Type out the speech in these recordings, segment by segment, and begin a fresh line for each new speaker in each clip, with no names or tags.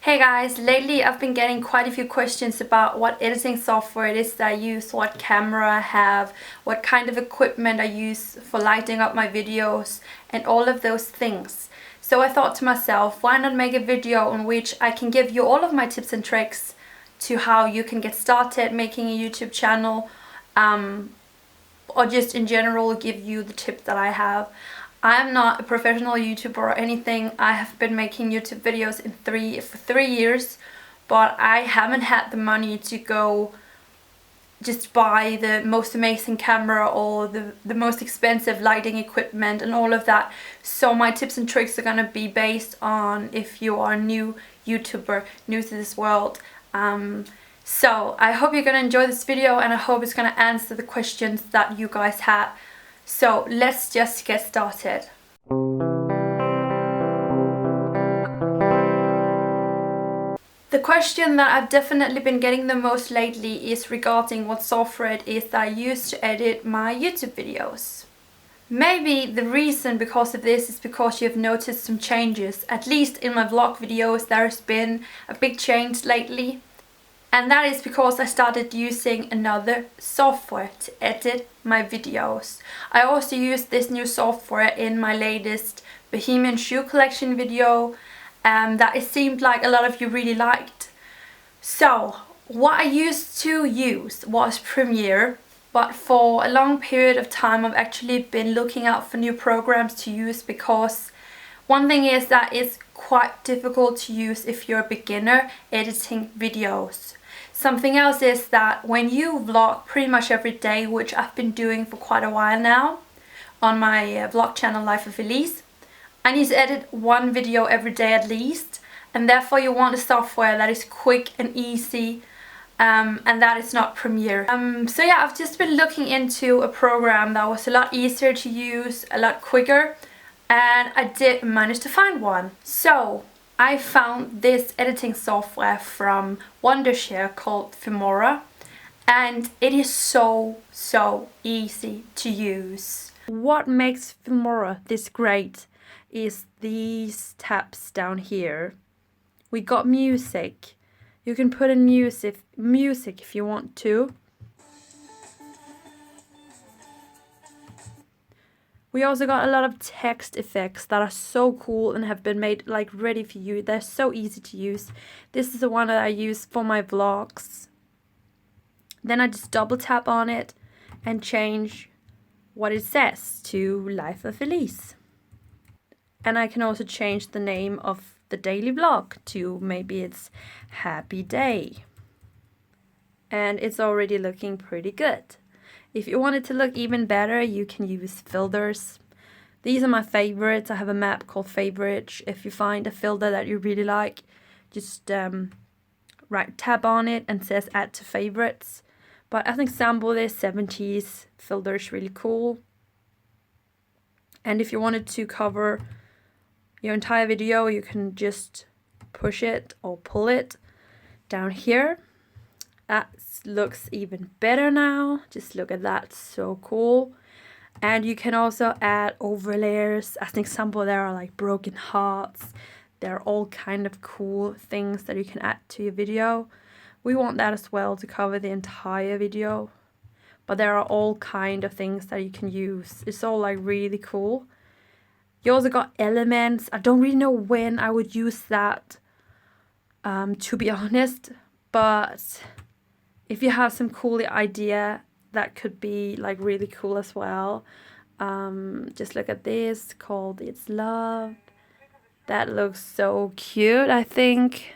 Hey guys, lately I've been getting quite a few questions about what editing software it is that I use, what camera I have, what kind of equipment I use for lighting up my videos, and all of those things. So I thought to myself, why not make a video in which I can give you all of my tips and tricks to how you can get started making a YouTube channel, or just in general give you the tips that I have. I'm not a professional YouTuber or anything. I have been making YouTube videos for 3 years, but I haven't had the money to go just buy the most amazing camera or the most expensive lighting equipment and all of that. So my tips and tricks are gonna be based on if you are a new YouTuber, new to this world. So I hope you're gonna enjoy this video, and I hope it's gonna answer the questions that you guys had. So let's just get started. The question that I've definitely been getting the most lately is regarding what software it is that I use to edit my YouTube videos. Maybe the reason because of this is because you've noticed some changes. At least in my vlog videos there's been a big change lately. And that is because I started using another software to edit my videos. I also used this new software in my latest Bohemian shoe collection video that it seemed like a lot of you really liked. So what I used to use was Premiere, but for a long period of time I've actually been looking out for new programs to use, because one thing is that it's quite difficult to use if you're a beginner editing videos. Something else is that when you vlog pretty much every day, which I've been doing for quite a while now on my vlog channel Life of Elise, I need to edit one video every day at least, and therefore you want a software that is quick and easy, and that is not Premiere. So yeah, I've just been looking into a program that was a lot easier to use, a lot quicker, and I did manage to find one. So I found this editing software from Wondershare called FIlmora, and it is so easy to use. What makes FIlmora this great is these tabs down here. We got music. You can put in music if you want to. We also got a lot of text effects that are so cool and have been made like ready for you. They're so easy to use. This is the one that I use for my vlogs. Then I just double tap on it and change what it says to Life of Elise. And I can also change the name of the daily vlog to maybe it's Happy Day. And it's already looking pretty good. If you want it to look even better, you can use filters. These are my favorites. I have a map called Favorites. If you find a filter that you really like, just right tab on it and says add to favorites. But as an example, this 70s filter is really cool. And if you wanted to cover your entire video, you can just push it or pull it down here. That looks even better now. Just look at that, so cool. And you can also add overlayers. As an example, there are like broken hearts. There are all kind of cool things that you can add to your video. We want that as well to cover the entire video. But there are all kind of things that you can use. It's all like really cool. You also got elements. I don't really know when I would use that, to be honest. But if you have some cool idea, that could be like really cool as well. Just look at this called It's Love. That looks so cute, I think.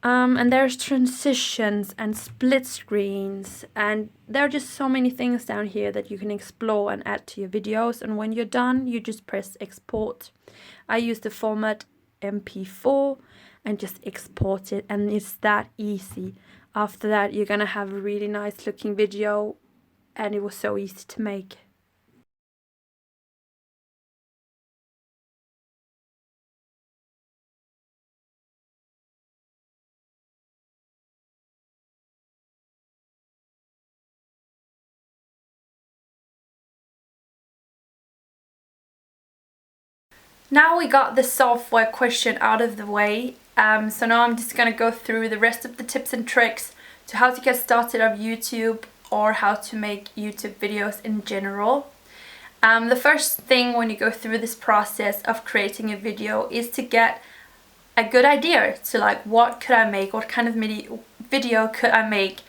And there's transitions and split screens, and there are just so many things down here that you can explore and add to your videos. And when you're done, you just press export. I use the format MP4 and just export it, and it's that easy. After that, you're gonna have a really nice looking video, and it was so easy to make. Now we got the software question out of the way, so now I'm just gonna go through the rest of the tips and tricks to how to get started on YouTube or how to make YouTube videos in general. The first thing when you go through this process of creating a video is to get a good idea to like, what could I make, what kind of video could I make.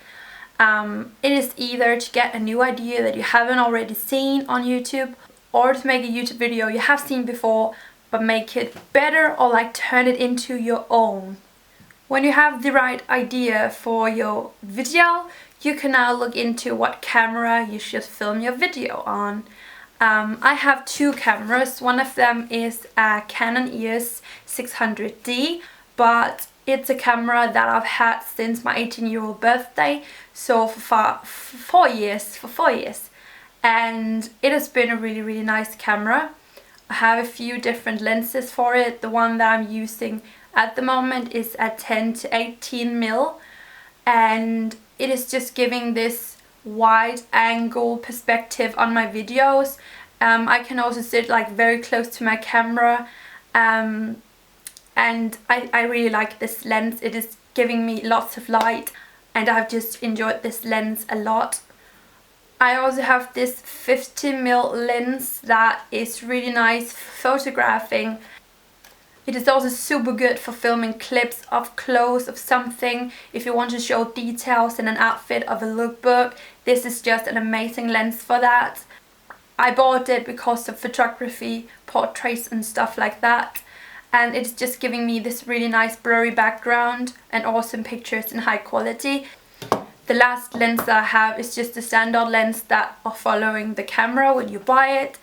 It is either to get a new idea that you haven't already seen on YouTube, or to make a YouTube video you have seen before but make it better, or like turn it into your own. When you have the right idea for your video, you can now look into what camera you should film your video on. I have two cameras. One of them is a Canon EOS 600D, but it's a camera that I've had since my 18-year-old birthday, so for 4 years, and it has been a really nice camera. I have a few different lenses for it. The one that I'm using at the moment is a 10 to 18mm, and it is just giving this wide angle perspective on my videos. I can also sit like very close to my camera, and I really like this lens. It is giving me lots of light, and I've just enjoyed this lens a lot. I also have this 50mm lens that is really nice for photographing. It is also super good for filming clips of clothes of something. If you want to show details in an outfit of a lookbook, this is just an amazing lens for that. I bought it because of photography, portraits and stuff like that. And it's just giving me this really nice blurry background and awesome pictures in high quality. The last lens that I have is just a standard lens that are following the camera when you buy it.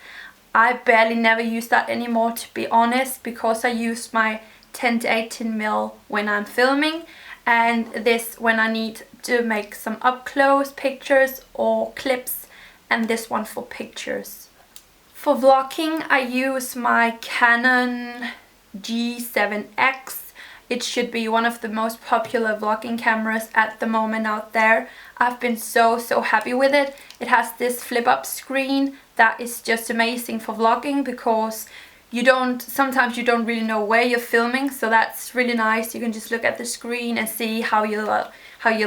I barely never use that anymore, to be honest, because I use my 10 to 18mm when I'm filming, and this when I need to make some up close pictures or clips, and this one for pictures. For vlogging I use my Canon G7X. It should be one of the most popular vlogging cameras at the moment out there. I've been so happy with it. It has this flip up screen that is just amazing for vlogging, because sometimes you don't really know where you're filming, so that's really nice. You can just look at the screen and see how you're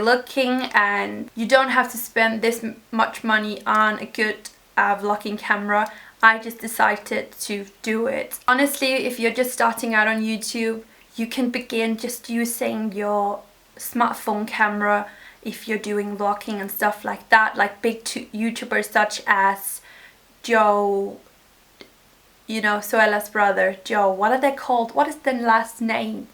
looking, and you don't have to spend this much money on a good vlogging camera. I just decided to do it. Honestly, if you're just starting out on YouTube, you can begin just using your smartphone camera if you're doing vlogging and stuff like that. Like big YouTubers such as Joe, you know, Soella's brother, Joe. What are they called? What is their last name?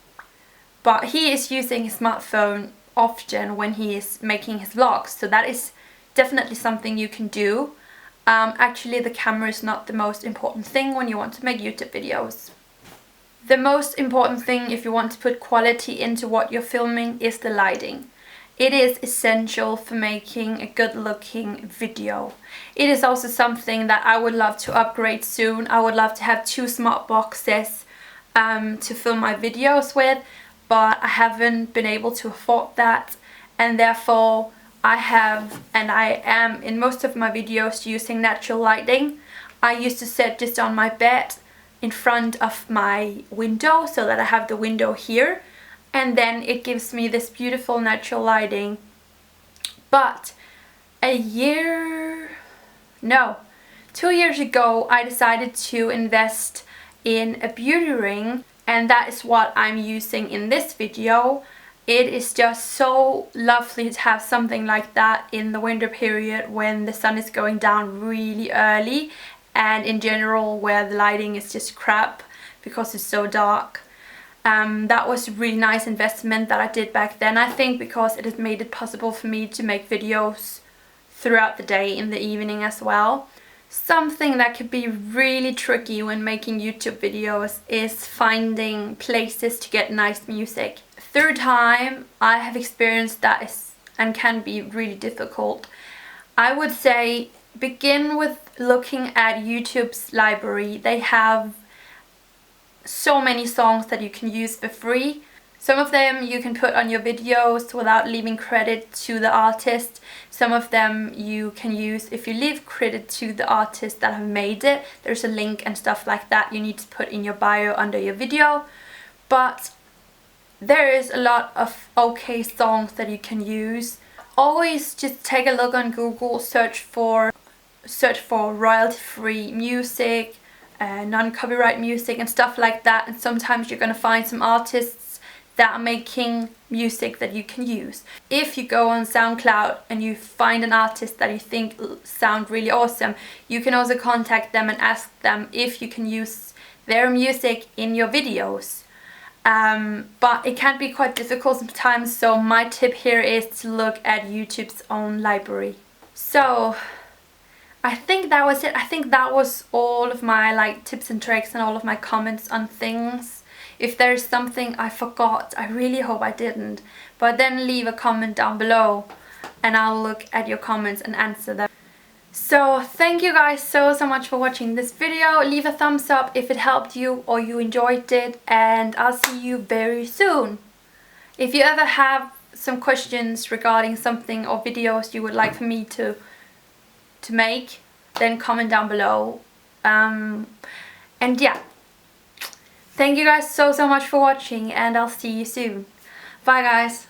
But he is using his smartphone often when he is making his vlogs, so that is definitely something you can do. Actually, the camera is not the most important thing when you want to make YouTube videos. The most important thing if you want to put quality into what you're filming is the lighting. It is essential for making a good looking video. It is also something that I would love to upgrade soon. I would love to have 2 smart boxes to film my videos with, but I haven't been able to afford that, and therefore I am in most of my videos using natural lighting. I used to sit just on my bed in front of my window so that I have the window here, and then it gives me this beautiful natural lighting. But 2 years ago I decided to invest in a beauty ring, and that is what I'm using in this video. It is just so lovely to have something like that in the winter period when the sun is going down really early, and in general where the lighting is just crap because it's so dark. That was a really nice investment that I did back then, I think, because it has made it possible for me to make videos throughout the day, in the evening as well. Something that could be really tricky when making YouTube videos is finding places to get nice music. Through time I have experienced that and can be really difficult. I would say begin with looking at YouTube's library. They have so many songs that you can use for free. Some of them you can put on your videos without leaving credit to the artist. Some of them you can use if you leave credit to the artist that have made it. There's a link and stuff like that you need to put in your bio under your video. But there is a lot of okay songs that you can use. Always just take a look on Google, search for royalty-free music, non-copyright music and stuff like that, and sometimes you're gonna find some artists that are making music that you can use. If you go on SoundCloud and you find an artist that you think sound really awesome, you can also contact them and ask them if you can use their music in your videos. But it can be quite difficult sometimes, so my tip here is to look at YouTube's own library. So I think that was it. I think that was all of my tips and tricks and all of my comments on things. If there's something I forgot, I really hope I didn't, but then leave a comment down below and I'll look at your comments and answer them. So thank you guys so much for watching this video. Leave a thumbs up if it helped you or you enjoyed it, and I'll see you very soon. If you ever have some questions regarding something or videos you would like for me to make, then comment down below. And yeah, thank you guys so much for watching, and I'll see you soon. Bye guys.